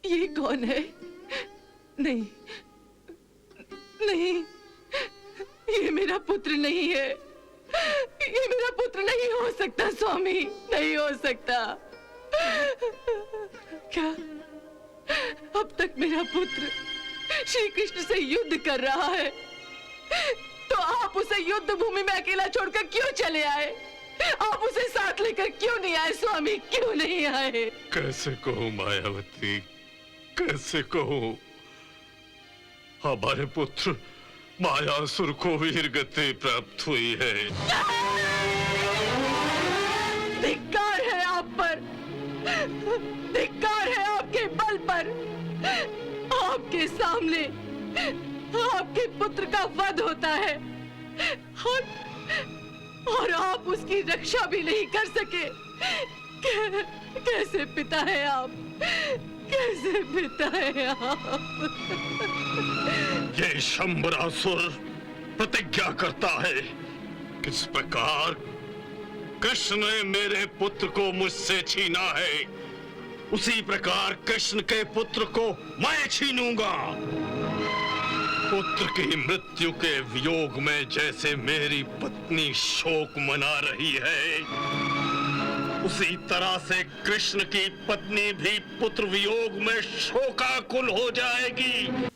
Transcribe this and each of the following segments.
ये कौन है? नहीं नहीं, ये मेरा पुत्र नहीं है। ये मेरा पुत्र नहीं हो सकता स्वामी, नहीं हो सकता। क्या अब तक मेरा पुत्र श्री कृष्ण से युद्ध कर रहा है, तो आप उसे युद्ध भूमि में अकेला छोड़कर क्यों चले आए? आप उसे साथ लेकर क्यों नहीं आए स्वामी, क्यों नहीं आए? कैसे कहूं मायावती, कैसे कहूं? हमारे पुत्र मायासुर को वीर गति प्राप्त हुई है। धिक्कार है आप पर, धिक्कार है आपके बल पर। आपके सामने आपके पुत्र का वध होता है और आप उसकी रक्षा भी नहीं कर सके। कैसे पिता है आप, कैसे पिता है आप? ये शंबरासुर प्रतिज्ञा करता है, किस प्रकार कृष्ण ने मेरे पुत्र को मुझसे छीना है, उसी प्रकार कृष्ण के पुत्र को मैं छीनूंगा। पुत्र की मृत्यु के वियोग में जैसे मेरी पत्नी शोक मना रही है, उसी तरह से कृष्ण की पत्नी भी पुत्र वियोग में शोकाकुल हो जाएगी।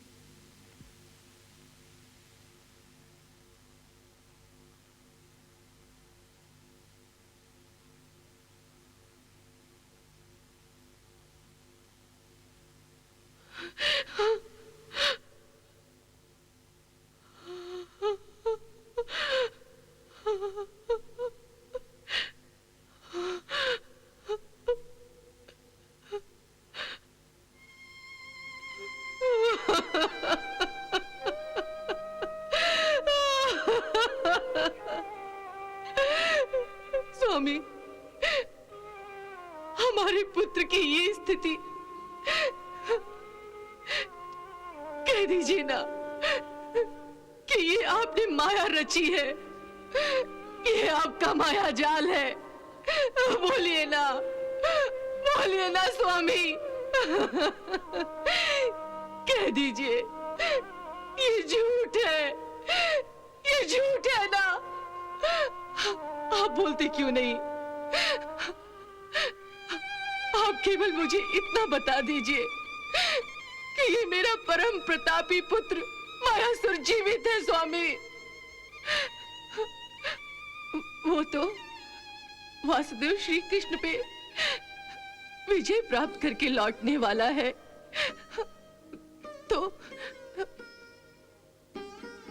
स्वामी, हमारे पुत्र की ये स्थिति, कह दीजिए ना कि ये आपने माया रची है, ये आपका माया जाल है। बोलिए ना, बोलिए ना स्वामी, कह दीजिए ये झूठ है, ये झूठ है ना? आप बोलते क्यों नहीं? आप केवल मुझे इतना बता दीजिए कि ये मेरा परम प्रतापी पुत्र मायासुर जीवित है स्वामी। वो तो वासुदेव श्री कृष्ण पे विजय प्राप्त करके लौटने वाला है।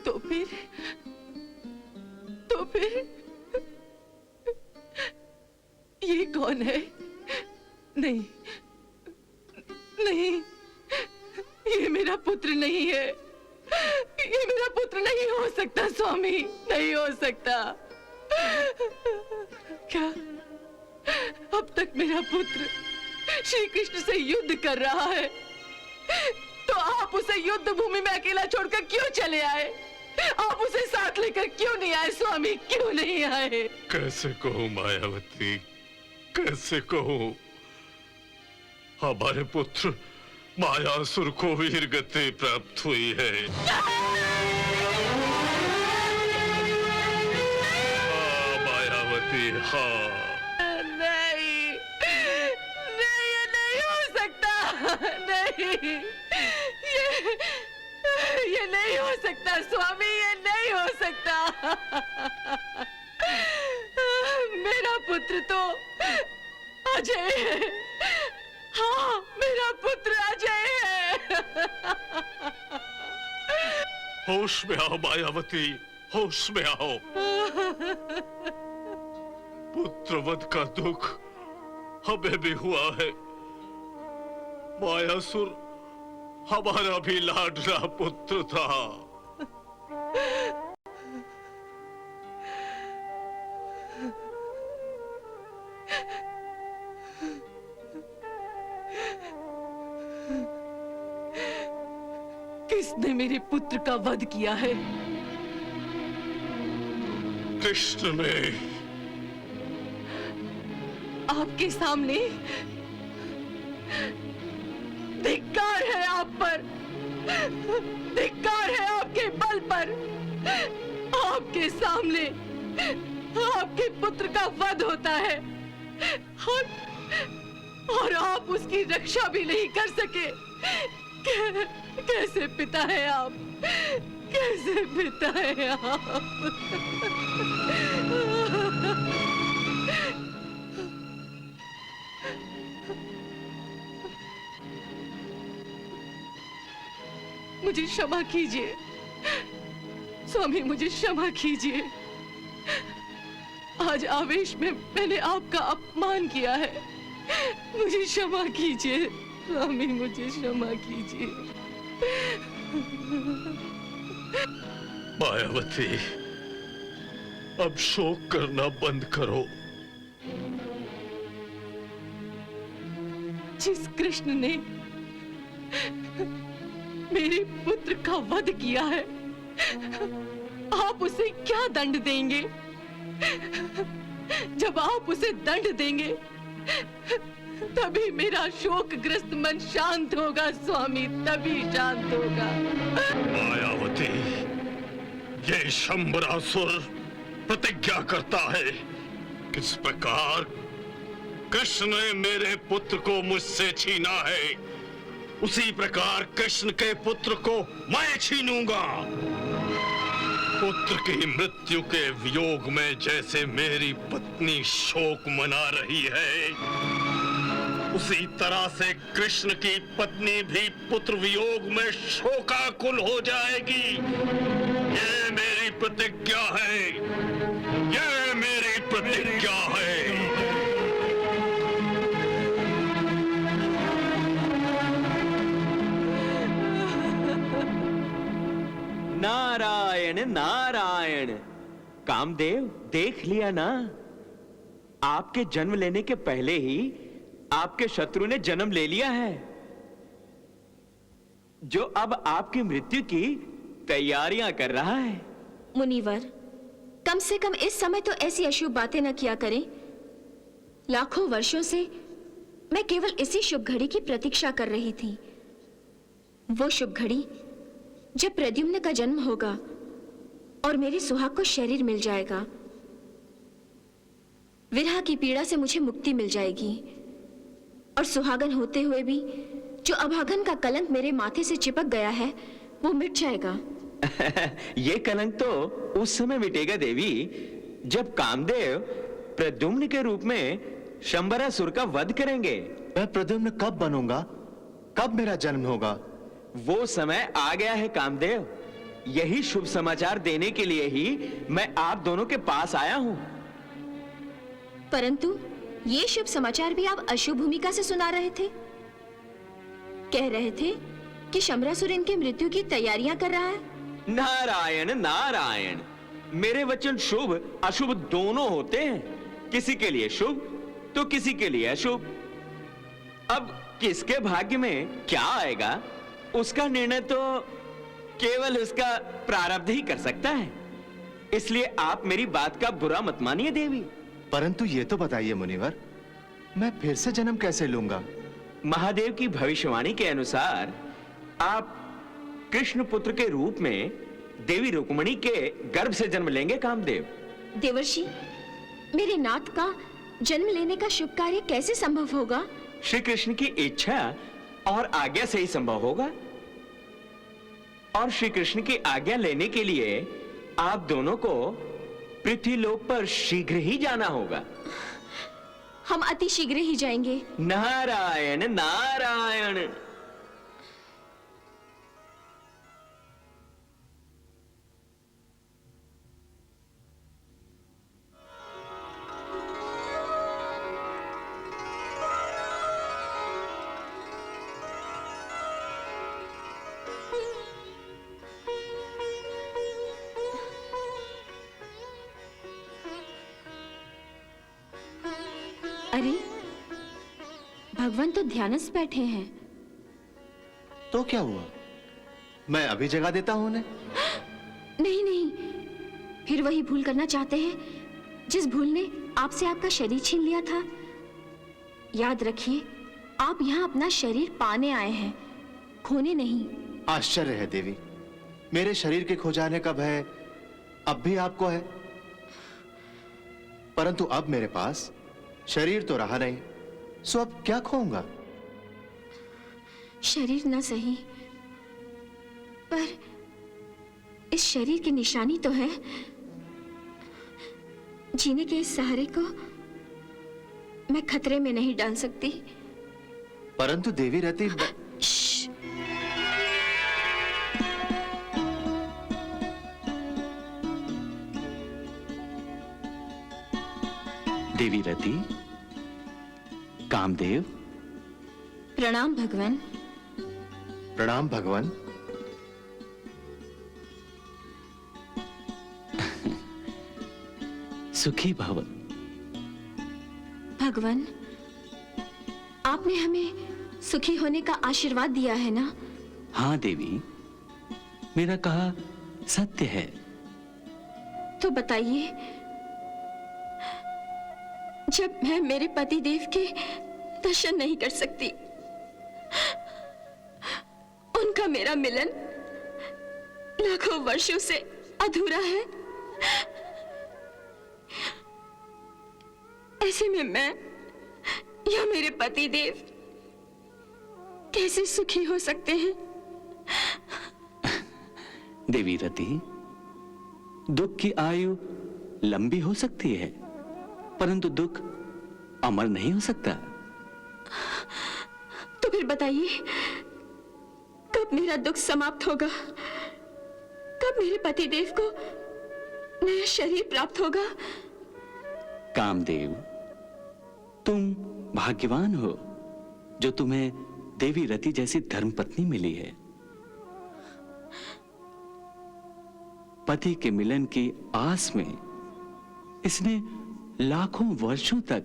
तो फिर ये कौन है? नहीं नहीं, ये मेरा पुत्र नहीं है, ये मेरा पुत्र नहीं हो सकता स्वामी, नहीं हो सकता। क्या अब तक मेरा पुत्र श्री कृष्ण से युद्ध कर रहा है, तो आप उसे युद्ध भूमि में अकेला छोड़कर क्यों चले आए? आप उसे साथ लेकर क्यों नहीं आए स्वामी, क्यों नहीं आए? कैसे कहूं मायावती, कैसे कहूं? हमारे पुत्र मायासुर को वीर गति प्राप्त हुई है। हाँ मायावती, हाँ। नहीं नहीं, ये नहीं हो सकता, नहीं, ये नहीं हो सकता स्वामी, ये नहीं हो सकता। मेरा पुत्र तो अजय है, हाँ मेरा पुत्र अजय है। होश में आओ मायावती, होश में आओ। पुत्रवध का दुख हमें भी हुआ है। मायासुर हमारा भी लाडला पुत्र था। किसने मेरे पुत्र का वध किया है? कृष्ण ने। आपके सामने? धिक्कार पर, धिक्कार है आपके बल पर। आपके सामने आपके पुत्र का वध होता है और आप उसकी रक्षा भी नहीं कर सके। कैसे पिता है आप? कैसे पिता है आप? मुझे क्षमा कीजिए स्वामी, मुझे क्षमा कीजिए। आज आवेश में मैंने आपका अपमान किया है। मुझे क्षमा कीजिए स्वामी, मुझे क्षमा कीजिए। मायावती, अब शोक करना बंद करो। जिस कृष्ण ने मेरे पुत्र का वध किया है, आप उसे क्या दंड देंगे? जब आप उसे दंड देंगे तभी मेरा शोकग्रस्त मन शांत होगा स्वामी, तभी शांत होगा। मायावती, ये शंबरासुर प्रतिज्ञा करता है किस प्रकार कृष्ण ने मेरे पुत्र को मुझसे छीना है, उसी प्रकार कृष्ण के पुत्र को मैं छीनूंगा। पुत्र की मृत्यु के वियोग में जैसे मेरी पत्नी शोक मना रही है, उसी तरह से कृष्ण की पत्नी भी पुत्र वियोग में शोकाकुल हो जाएगी। ये मेरी प्रतिज्ञा है, ये मेरी प्रतिज्ञा है। नारायण नारायण। कामदेव, देख लिया ना, आपके जन्म लेने के पहले ही आपके शत्रु ने जन्म ले लिया है, जो अब आपकी मृत्यु की तैयारियां कर रहा है। मुनिवर, कम से कम इस समय तो ऐसी अशुभ बातें न किया करें। लाखों वर्षों से मैं केवल इसी शुभ घड़ी की प्रतीक्षा कर रही थी। वो शुभ घड़ी जब प्रद्युम्न का जन्म होगा और मेरे सुहाग को शरीर मिल जाएगा। विरह की पीड़ा से मुझे मुक्ति मिल जाएगी और सुहागन होते हुए भी जो अभागन का कलंक मेरे माथे से चिपक गया है वो मिट जाएगा। ये कलंक तो उस समय मिटेगा देवी, जब कामदेव प्रद्युम्न के रूप में शंबरासुर का वध करेंगे। मैं प्रद्युम्न कब बनूंगा? कब मेरा जन्म होगा? वो समय आ गया है कामदेव। यही शुभ समाचार देने के लिए ही मैं आप दोनों के पास आया हूं। परंतु ये शुभ समाचार भी आप अशुभ भूमिका से सुना रहे थे। कह रहे थे कि शंबरासुर इनकी मृत्यु की तैयारियां कर रहा है। नारायण नारायण, मेरे वचन शुभ अशुभ दोनों होते हैं। किसी के लिए शुभ तो किसी के लिए अशुभ। अब किसके भाग्य में क्या आएगा उसका निर्णय तो केवल उसका प्रारब्ध ही कर सकता है। इसलिए आप मेरी बात का बुरा मत मानिए देवी। परंतु ये तो बताइए मुनिवर, मैं फिर से जन्म कैसे लूंगा? महादेव की भविष्यवाणी के अनुसार आप कृष्ण पुत्र के रूप में देवी रुक्मिणी के गर्भ से जन्म लेंगे कामदेव। देवर्षि, मेरे नाथ का जन्म लेने का शुभ कार्य कैसे संभव होगा? श्री कृष्ण की इच्छा और आज्ञा से ही संभव होगा। और श्री कृष्ण की आज्ञा लेने के लिए आप दोनों को पृथ्वीलोक पर शीघ्र ही जाना होगा। हम अति शीघ्र ही जाएंगे। नारायण नारायण। अरे, भगवान तो ध्यानस्थ बैठे हैं। तो क्या हुआ? मैं अभी जगा देता हूं उन्हें। नहीं नहीं, फिर वही भूल करना चाहते हैं जिस भूल ने आपसे आपका शरीर छीन लिया था। याद रखिए, आप यहाँ अपना शरीर पाने आए हैं, खोने नहीं। आश्चर्य है देवी, मेरे शरीर के खो जाने का भय अब भी आपको है, परंतु अब मेरे पास शरीर तो रहा नहीं, सो अब क्या खोऊंगा? शरीर न सही, पर इस शरीर की निशानी तो है। जीने के इस सहारे को मैं खतरे में नहीं डाल सकती। परंतु देवी रति श्श! देवी रति, कामदेव। प्रणाम भगवान। प्रणाम भगवान। सुखी भव। भगवान, आपने हमें सुखी होने का आशीर्वाद दिया है ना? हाँ देवी, मेरा कहा सत्य है। तो बताइए, जब मैं मेरे पति देव के दर्शन नहीं कर सकती, उनका मेरा मिलन लाखों वर्षों से अधूरा है, ऐसे में मैं या मेरे पति देव कैसे सुखी हो सकते हैं? देवी रति, दुख की आयु लंबी हो सकती है, परंतु दुख अमर नहीं हो सकता। तो फिर बताइए, कब मेरा दुख समाप्त होगा? कब मेरे पति देव को नया शरीर प्राप्त होगा? कामदेव, तुम भाग्यवान हो जो तुम्हें देवी रति जैसी धर्मपत्नी मिली है। पति के मिलन की आस में इसने लाखों वर्षों तक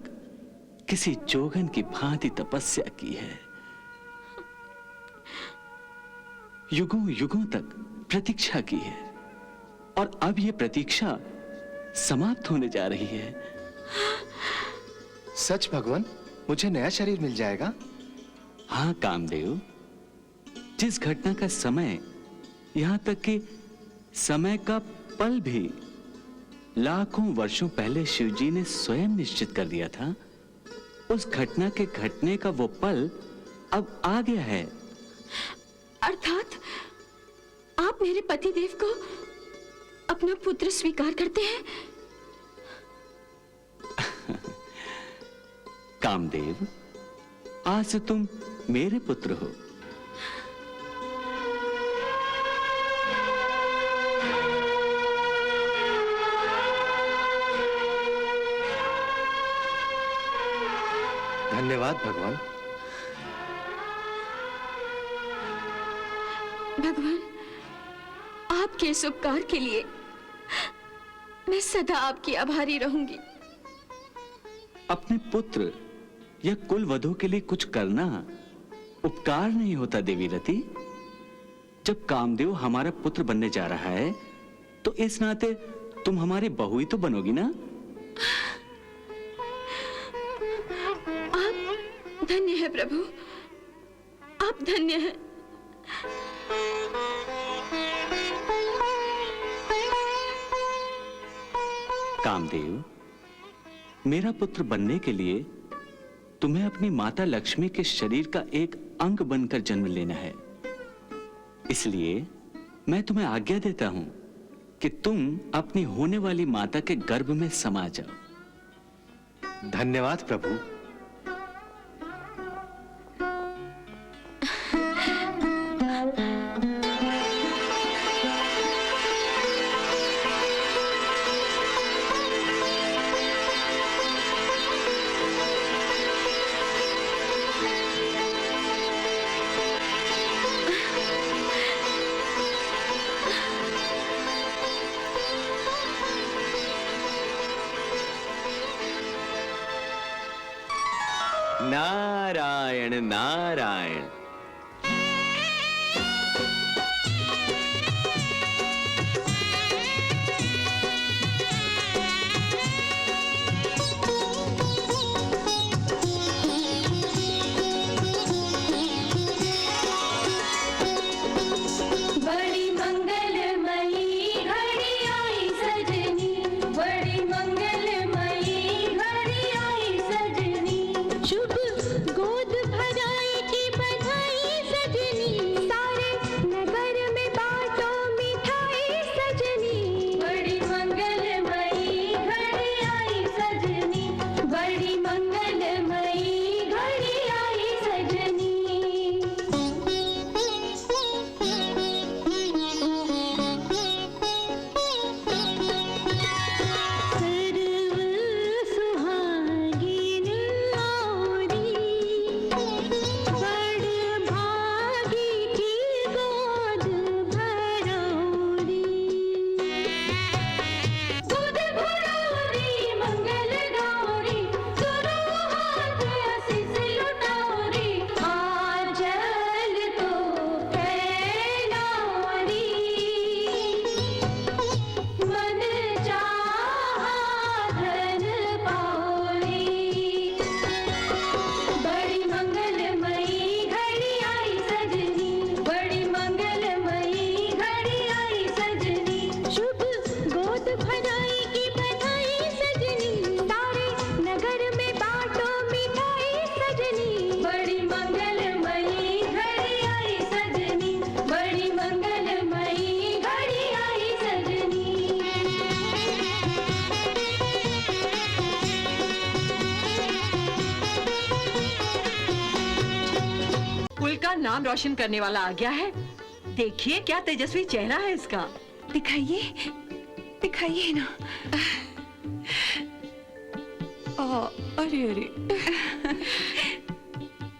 किसी जोगन की भांति तपस्या की है। युगों युगों तक प्रतीक्षा की है, और अब यह प्रतीक्षा समाप्त होने जा रही है। सच भगवान, मुझे नया शरीर मिल जाएगा? हाँ कामदेव, जिस घटना का समय, यहां तक कि समय का पल भी लाखों वर्षों पहले शिवजी ने स्वयं निश्चित कर दिया था, उस घटना के घटने का वो पल अब आ गया है। अर्थात आप मेरे पति देव को अपना पुत्र स्वीकार करते हैं? कामदेव, आज से तुम मेरे पुत्र हो। धन्यवाद भगवान। भगवान, आपके इस उपकार के लिए मैं सदा आपकी आभारी रहूंगी। अपने पुत्र या कुल वधू के लिए कुछ करना उपकार नहीं होता देवी रति। जब कामदेव हमारा पुत्र बनने जा रहा है, तो इस नाते तुम हमारी बहू ही तो बनोगी ना? आप धन्य है प्रभु, आप धन्य हैं। कामदेव, मेरा पुत्र बनने के लिए तुम्हें अपनी माता लक्ष्मी के शरीर का एक अंग बनकर जन्म लेना है। इसलिए मैं तुम्हें आज्ञा देता हूं कि तुम अपनी होने वाली माता के गर्भ में समा जाओ। धन्यवाद प्रभु। नारायण नारायण। नाम रोशन करने वाला आ गया है। देखिए क्या तेजस्वी चेहरा है इसका। दिखाइए, दिखाइए ना। अरे अरे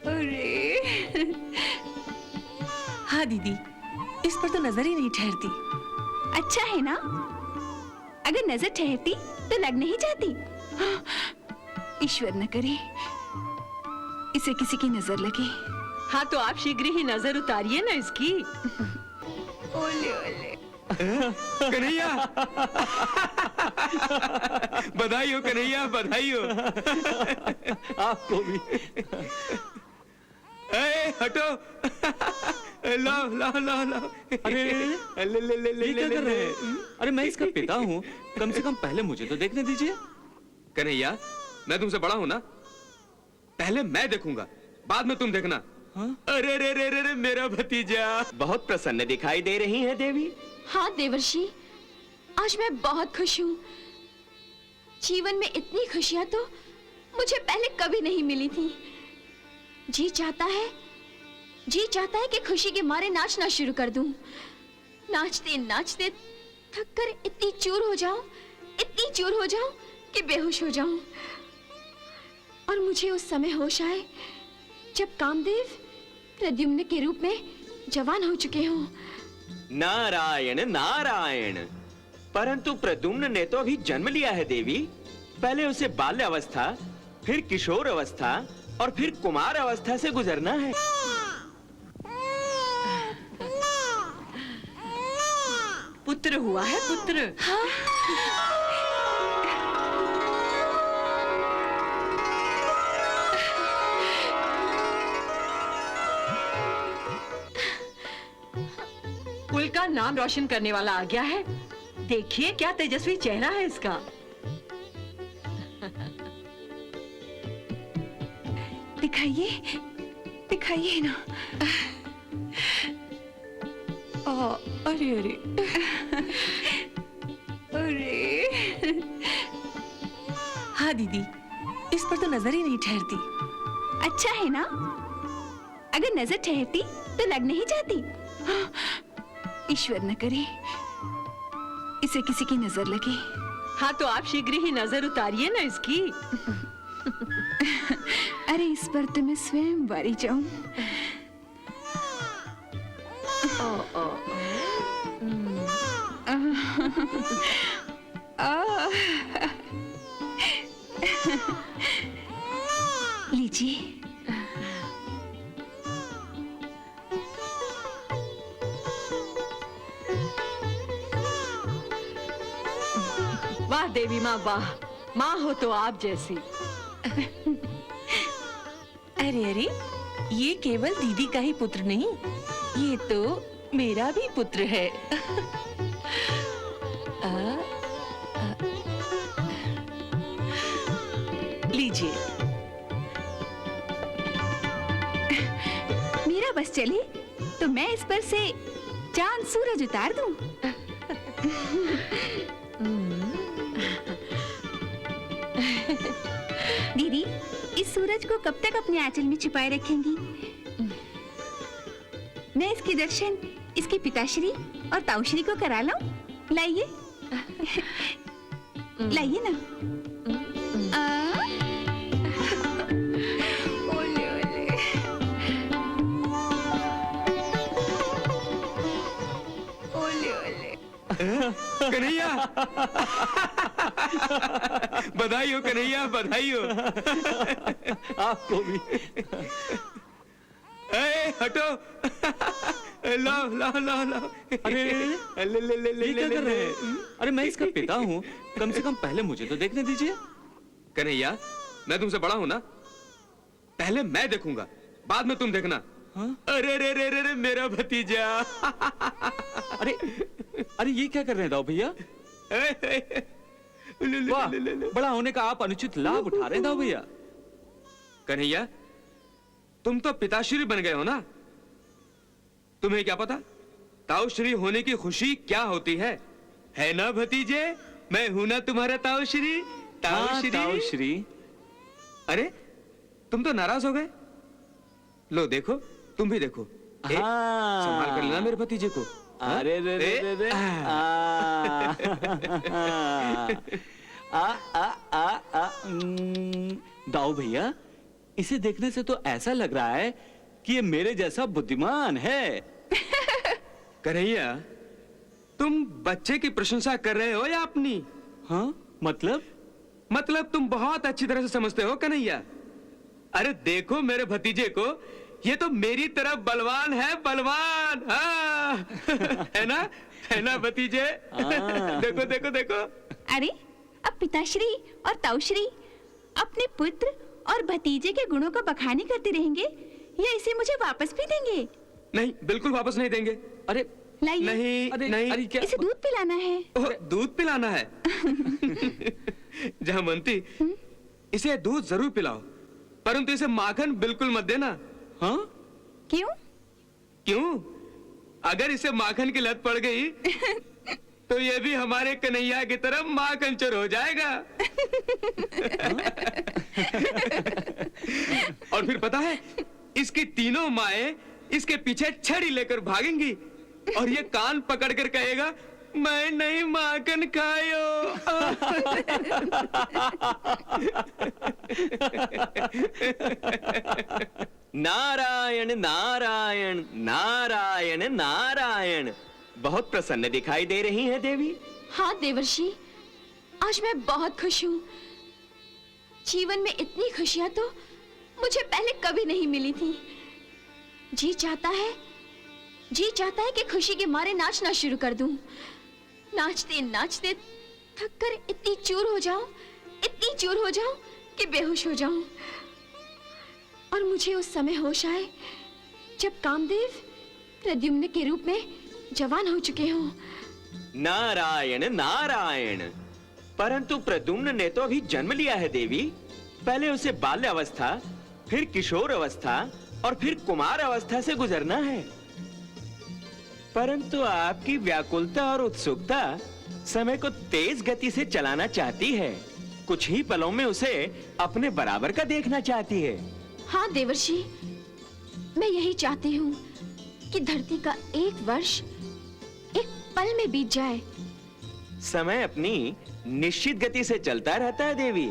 अरे, हाँ दीदी, इस पर तो नजर ही नहीं ठहरती। अच्छा है ना? अगर नजर ठहरती तो लग नहीं जाती। ईश्वर न करे इसे किसी की नजर लगे। हाँ तो आप शीघ्र ही नजर उतारिए ना इसकी। ओले ओले। कन्हैया, बधाई हो कन्हैया, बधाई हो। आपको भी। ए, हटो। लाओ लाओ लाओ लाओ। अरे ले ले ले ले ये क्या ले कर रहे ले। हैं? अरे मैं इसका पिता हूँ, कम से कम पहले मुझे तो देखने दीजिए। कन्हैया, मैं तुमसे बड़ा हूं ना, पहले मैं देखूंगा, बाद में तुम देखना। हाँ? अरे रे रे रे रे, मेरा भतीजा बहुत प्रसन्न दिखाई दे रही है देवी। हाँ देवर्षि, आज मैं बहुत खुश हूँ। जीवन में इतनी खुशियां तो मुझे पहले कभी नहीं मिली थी। जी चाहता है कि खुशी के मारे नाचना शुरू कर दूं। नाचते नाचते थक कर इतनी चूर हो जाऊं कि बेहोश हो जाऊं। और मुझे उस समय होश आए जब कामदेव प्रद्युम्न के रूप में जवान हो चुके हों। नारायण नारायण, परंतु प्रद्युम्न ने तो अभी जन्म लिया है देवी। पहले उसे बाल्यावस्था, फिर किशोर अवस्था और फिर कुमार अवस्था से गुजरना है। पुत्र हुआ है, पुत्र। कुल का नाम रोशन करने वाला आ गया है। देखिए क्या तेजस्वी चेहरा है इसका। दिखाइए, दिखाइए ना। अरे अरे अरे, हाँ दीदी, इस पर तो नजर ही नहीं ठहरती। अच्छा है ना? अगर नजर ठहरती तो लग नहीं जाती। ईश्वर न करे इसे किसी की नजर लगे। हाँ तो आप शीघ्र ही नजर उतारिए ना इसकी। अरे इस पर तो मैं स्वयं वारी जाऊं। लीजिए। वाह देवी माँ वाह, माँ हो तो आप जैसी। अरे अरे, ये केवल दीदी का ही पुत्र नहीं, ये तो मेरा भी पुत्र है। लीजिए। मेरा बस चले तो मैं इस पर से चांद सूरज उतार दूं। दीदी, इस सूरज को कब तक अपने आंचल में छुपाए रखेंगी? मैं इसके दर्शन इसके पिताश्री और ताऊश्री को करा लाऊं? लाइए। लाइए ना। ओले ओले। ओले ओले। कन्हैया, बधाई हो कन्हैया, बधाई हो। आपको भी। ए, हटो। लाओ लाओ लाओ लाओ। अरे ले ले ले ले ये क्या ले कर ले। रहे हैं? अरे मैं इसका पिता हूँ, कम से कम पहले मुझे तो देखने दीजिए। कन्हैया, मैं तुमसे बड़ा हूं ना, पहले मैं देखूंगा, बाद में तुम देखना। हाँ? अरे रे रे रे रे, मेरा भतीजा। अरे अरे ये क्या कर रहे हैं दाऊ भैया? वाह, बड़ा होने का आप अनुचित लाभ उठा रहे हैं दाऊ भैया। कन्हैया, तुम तो पिताश्री बन गए हो ना, तुम्हें क्या पता ताऊश्री होने की खुशी क्या होती है ना भतीजे? मैं हूं ना तुम्हारा ताऊश्री। ताऊश्री। ताऊश्री। अरे तुम तो नाराज हो गए। लो देखो, तुम भी देखो, हाँ। संभाल कर लेना मेरे भतीजे को। अरे रे रे रे रे। दाऊ भैया, इसे देखने से तो ऐसा लग रहा है कि ये मेरे जैसा बुद्धिमान है। कन्हैया, तुम बच्चे की प्रशंसा कर रहे हो या अपनी? हाँ, मतलब तुम बहुत अच्छी तरह से समझते हो कन्हैया। अरे देखो मेरे भतीजे को, ये तो मेरी तरफ बलवान है, बलवान। हाँ। है ना भतीजे? देखो देखो देखो। अरे अब पिताश्री और ताऊश्री अपने पुत्र और भतीजे के गुणों का बखानी करते रहेंगे या इसे मुझे वापस भी देंगे? नहीं, बिल्कुल वापस नहीं देंगे। अरे लाइए। नहीं, अरे, नहीं। अरे क्या? इसे दूध पिलाना है। ओह, दूध पिलाना है। जहामंती, इसे दूध जरूर पिलाओ, परंतु इसे माखन बिल्कुल मत देना। हाँ? क्यों? क्यों? अगर इसे माखन की लत पड़ गई तो ये भी हमारे कन्हैया की तरफ माखन चोर हो जाएगा। और फिर पता है, इसकी तीनों माएं इसके पीछे छड़ी लेकर भागेंगी और ये कान पकड़कर कहेगा, मैं नहीं माखन खायो। नारायण नारायण नारायण नारायण। बहुत प्रसन्न दिखाई दे रही हैं देवी। हाँ देवर्षि, आज मैं बहुत खुश हूँ। जीवन में इतनी खुशियाँ तो मुझे पहले कभी नहीं मिली थी। जी चाहता है कि खुशी के मारे नाचना शुरू कर दूं। नाचते नाचते थक कर इतनी चूर हो जाऊं कि बेहोश हो जाऊं। और मुझे उस समय होश आए जब कामदेव प्रद्युम्न के रूप में जवान हो चुके हों। नारायण नारायण। परंतु प्रद्युम्न ने तो अभी जन्म लिया है देवी। पहले उसे बाल्यावस्था, फिर किशोर अवस्था और फिर कुमार अवस्था से गुजरना है। परंतु आपकी व्याकुलता और उत्सुकता समय को तेज गति से चलाना चाहती है। कुछ ही पलों में उसे अपने बराबर का देखना चाहती है। हाँ देवर्षि, मैं यही चाहती हूँ कि धरती का एक वर्ष एक पल में बीत जाए। समय अपनी निश्चित गति से चलता रहता है देवी।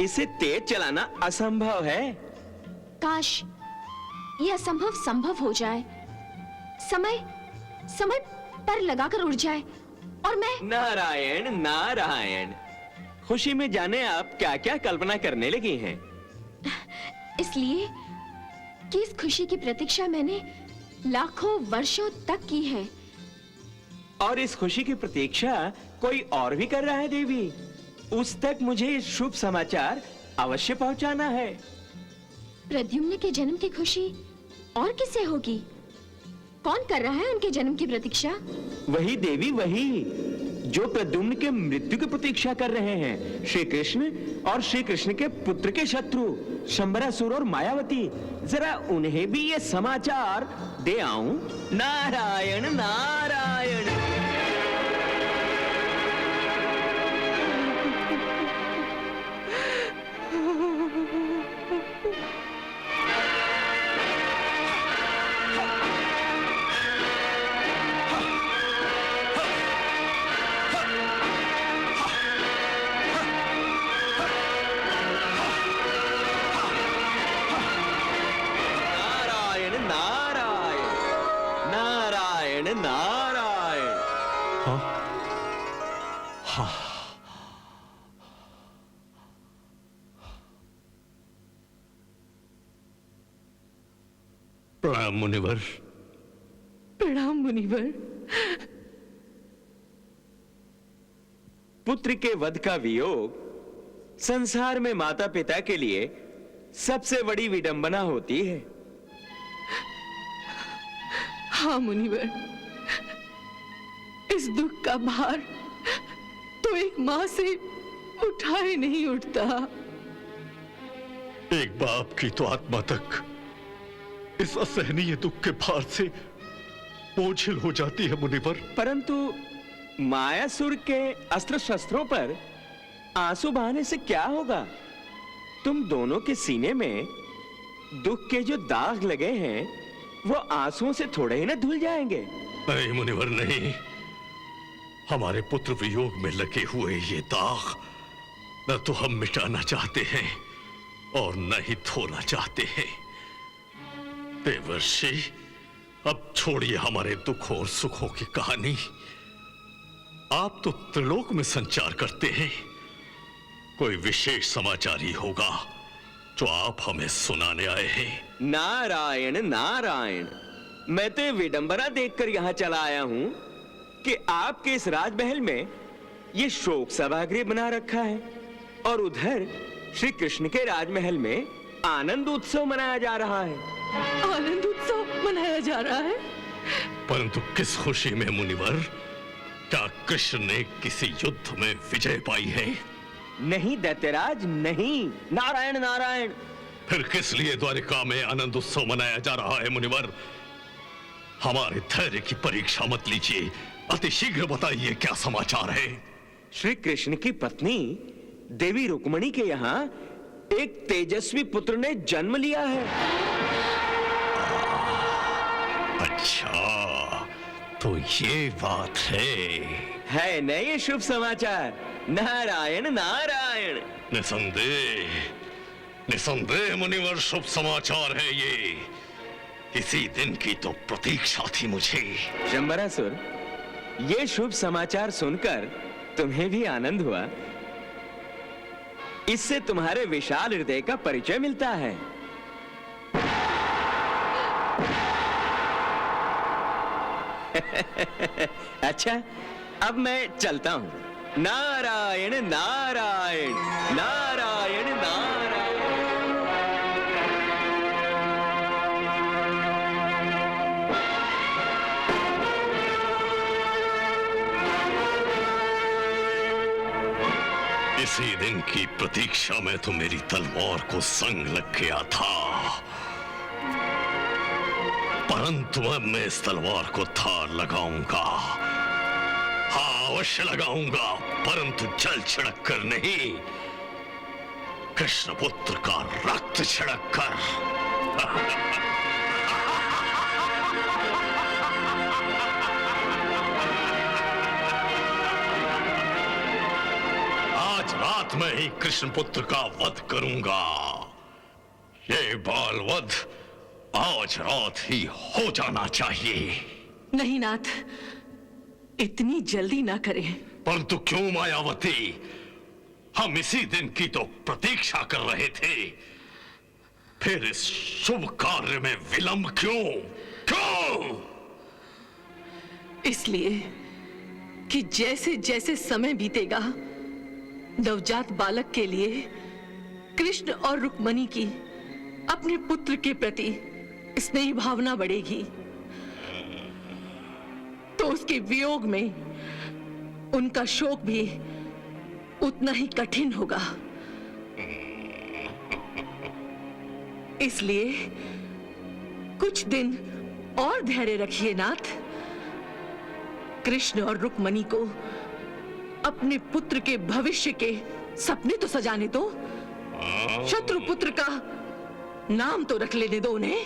इसे तेज चलाना असंभव है। काश ये असंभव संभव हो जाए। समय पर लगाकर उड़ जाए और मैं। नारायण नारायण। खुशी में जाने आप क्या क्या कल्पना करने लगी हैं। इसलिए कि इस खुशी की प्रतीक्षा मैंने लाखों वर्षों तक की है। और इस खुशी की प्रतीक्षा कोई और भी कर रहा है देवी। उस तक मुझे शुभ समाचार अवश्य पहुंचाना है। प्रद्युम्न के जन्म की खुशी और किसे होगी? कौन कर रहा है उनके जन्म की प्रतीक्षा? वही देवी, वही जो प्रद्युम्न के मृत्यु की प्रतीक्षा कर रहे हैं। श्री कृष्ण और श्री कृष्ण के पुत्र के शत्रु शंबरासुर और मायावती। जरा उन्हें भी ये समाचार दे आऊं। नारायण नारायण। नारायण। प्रणाम मुनिवर। प्रणाम मुनिवर। पुत्र के वध का वियोग संसार में माता पिता के लिए सबसे बड़ी विडंबना होती है। हाँ मुनिवर, इस दुख का भार तो एक माँ से उठाए नहीं उठता। एक बाप की तो आत्मा तक इस असहनीय दुख के भार से बोझिल हो जाती है मुनिवर। परंतु मायासुर के अस्त्र शस्त्रों पर आंसू बहाने से क्या होगा? तुम दोनों के सीने में दुख के जो दाग लगे हैं वो आंसुओं से थोड़े ही ना धुल जाएंगे। नहीं मुनिवर नहीं, हमारे पुत्र वियोग में लगे हुए ये दाग न तो हम मिटाना चाहते हैं और न ही धोना चाहते हैं। देवर्षि, अब छोड़िए हमारे दुखों और सुखों की कहानी। आप तो त्रिलोक में संचार करते हैं, कोई विशेष समाचार ही होगा जो आप हमें सुनाने आए हैं। नारायण नारायण, मैं तो ये विडंबना देखकर यहाँ चला आया हूँ कि आपके इस राजमहल में ये शोक सभागृह बना रखा है और उधर श्री कृष्ण के राजमहल में आनंद उत्सव मनाया जा रहा है। आनंद उत्सव मनाया जा रहा है? परंतु किस खुशी में मुनिवर? क्या कृष्ण ने किसी युद्ध में विजय पाई है? नहीं दैत्यराज नहीं, नारायण नारायण। फिर किस लिए द्वारिका में आनंद उत्सव मनाया जा रहा है मुनिवर? हमारे धैर्य की परीक्षा मत लीजिए, अति शीघ्र बताइए क्या समाचार है। श्री कृष्ण की पत्नी देवी रुक्मणी के यहाँ एक तेजस्वी पुत्र ने जन्म लिया है। अच्छा, तो ये बात है न ये शुभ समाचार? नारायण नारायण। निसंदेह मुनिवर शुभ समाचार है ये। इसी दिन की तो प्रतीक्षा थी मुझे। शंबरासुर, ये शुभ समाचार सुनकर तुम्हें भी आनंद हुआ? इससे तुम्हारे विशाल हृदय का परिचय मिलता है। अच्छा, अब मैं चलता हूं। नारायण नारायण, नारायण नारायण। इसी दिन की प्रतीक्षा में तो मेरी तलवार को संग लग गया था, परंतु अब मैं इस तलवार को धार लगाऊंगा। हाँ, अवश्य लगाऊंगा, परंतु जल छिड़क कर नहीं, कृष्ण पुत्र का रक्त छिड़क कर। आज रात में ही कृष्ण पुत्र का वध करूंगा। ये बाल वध आज रात ही हो जाना चाहिए। नहीं नाथ, इतनी जल्दी ना करें। परंतु क्यों मायावती? हम इसी दिन की तो प्रतीक्षा कर रहे थे, फिर इस शुभ कार्य में विलंब क्यों? क्यों? इसलिए कि जैसे जैसे समय बीतेगा, नवजात बालक के लिए कृष्ण और रुक्मणी की अपने पुत्र के प्रति स्नेही भावना बढ़ेगी, तो उसके वियोग में उनका शोक भी उतना ही कठिन होगा। इसलिए कुछ दिन और धैर्य रखिए नाथ। कृष्ण और रुक्मणी को अपने पुत्र के भविष्य के सपने तो सजाने दो, शत्रु पुत्र का नाम तो रख लेने दो उन्हें।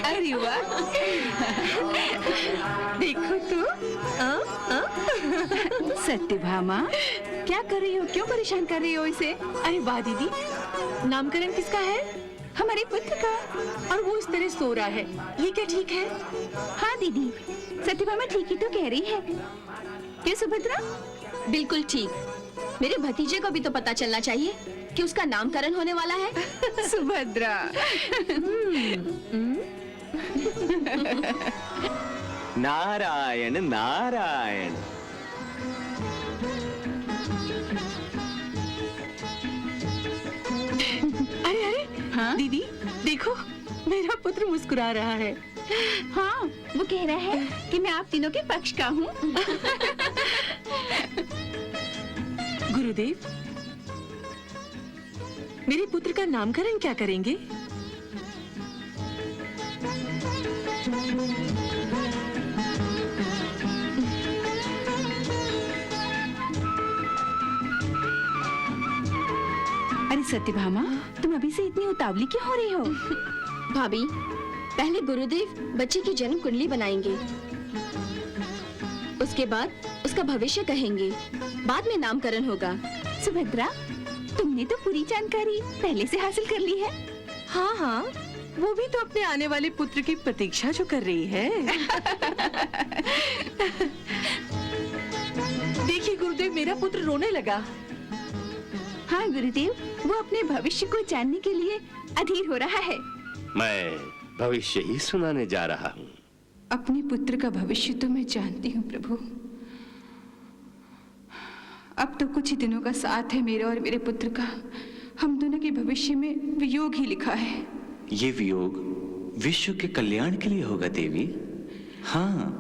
अरे वाह, देखो तो। सत्यभामा, क्या कर रही हो? क्यों परेशान कर रही हो इसे? अरे वाह दीदी, नामकरण किसका है? हमारे पुत्र का। और वो इस तरह सो रहा है, ये क्या ठीक है? हाँ दीदी, सत्यभामा ठीक ही तो कह रही है। क्या सुभद्रा? बिल्कुल ठीक। मेरे भतीजे को भी तो पता चलना चाहिए कि उसका नामकरण होने वाला है। सुभद्रा। नारायण नारायण। दीदी देखो, मेरा पुत्र मुस्कुरा रहा है। हाँ, वो कह रहा है कि मैं आप तीनों के पक्ष का हूँ। गुरुदेव, मेरे पुत्र का नामकरण क्या करेंगे? अरे सत्यभामा, तुम अभी से इतनी उतावली क्यों हो रही हो? भाभी, पहले गुरुदेव बच्चे की जन्म कुंडली बनाएंगे, उसके बाद उसका भविष्य कहेंगे, बाद में नामकरण होगा। सुभद्रा, तुमने तो पूरी जानकारी पहले से हासिल कर ली है। हाँ हाँ, वो भी तो अपने आने वाले पुत्र की प्रतीक्षा जो कर रही है। देखिए गुरुदेव, मेरा पुत्र रोने लगा। हाँ गुरुदेव, वो अपने भविष्य को जानने के लिए अधीर हो रहा है। मैं भविष्य ही सुनाने जा रहा हूँ। अपने पुत्र का भविष्य तो मैं जानती हूँ प्रभु। अब तो कुछ ही दिनों का साथ है मेरे और मेरे पुत्र का। हम दोनों के भविष्य में वियोग ही लिखा है। ये वियोग विश्व के कल्याण के लिए होगा देवी। हाँ,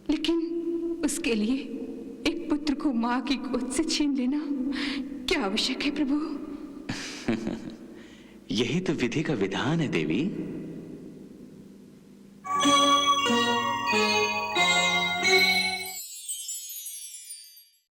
लेकिन उसके लिए एक पुत्र को माँ की गोद से छीन लेना क्या आवश्यक है प्रभु? यही तो विधि का विधान है देवी।